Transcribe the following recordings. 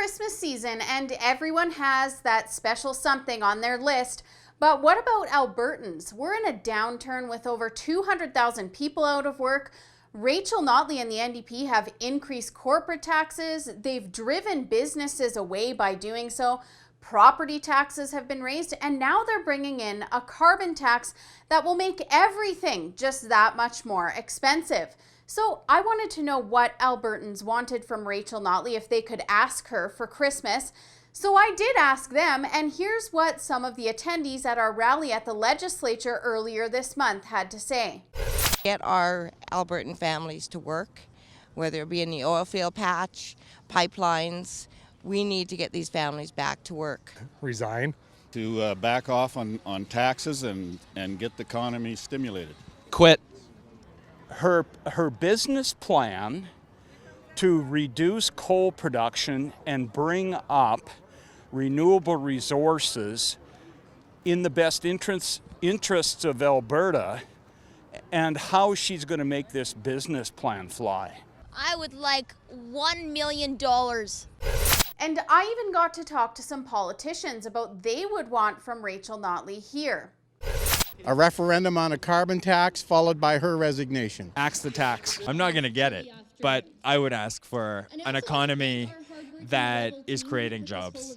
Christmas season and everyone has that special something on their list. But what about Albertans? We're in a downturn with over 200,000 people out of work. Rachel Notley and the NDP have increased corporate taxes. They've driven businesses away by doing so. Property taxes have been raised, and now they're bringing in a carbon tax that will make everything just that much more expensive. So I wanted to know what Albertans wanted from Rachel Notley if they could ask her for Christmas. So I did ask them, and here's what some of the attendees at our rally at the legislature earlier this month had to say. Get our Albertan families to work, whether it be in the oil field patch, pipelines. We need to get these families back to work. Resign. To back off on taxes and get the economy stimulated. Quit. Her business plan to reduce coal production and bring up renewable resources in the best interests of Alberta, and how she's going to make this business plan fly. I would like $1 million. And I even got to talk to some politicians about what they would want from Rachel Notley here. A referendum on a carbon tax followed by her resignation. Axe the tax. I'm not going to get it, but I would ask for an economy that is creating jobs.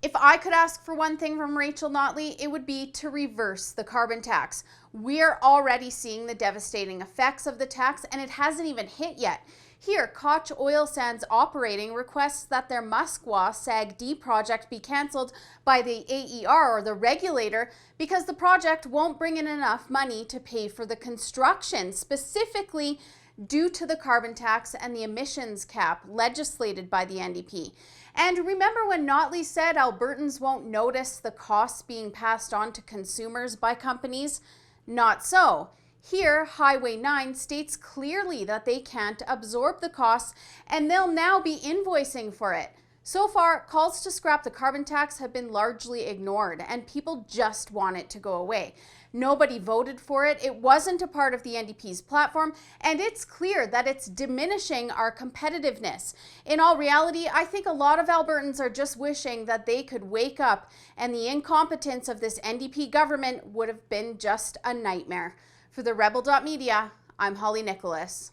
If I could ask for one thing from Rachel Notley, it would be to reverse the carbon tax. We're already seeing the devastating effects of the tax, and it hasn't even hit yet. Here, Koch Oil Sands Operating requests that their Muskwa SAGD project be cancelled by the AER, or the regulator, because the project won't bring in enough money to pay for the construction, specifically due to the carbon tax and the emissions cap legislated by the NDP. And remember when Notley said Albertans won't notice the costs being passed on to consumers by companies? Not so. Here, Highway 9 states clearly that they can't absorb the costs, and they'll now be invoicing for it. So far, calls to scrap the carbon tax have been largely ignored, and people just want it to go away. Nobody voted for it, it wasn't a part of the NDP's platform, and it's clear that it's diminishing our competitiveness. In all reality, I think a lot of Albertans are just wishing that they could wake up, and the incompetence of this NDP government would have been just a nightmare. For the Rebel.media, I'm Holly Nicholas.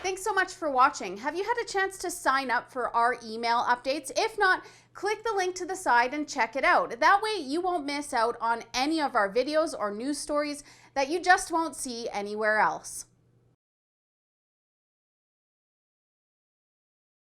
Thanks so much for watching. Have you had a chance to sign up for our email updates? If not, click the link to the side and check it out. That way you won't miss out on any of our videos or news stories that you just won't see anywhere else.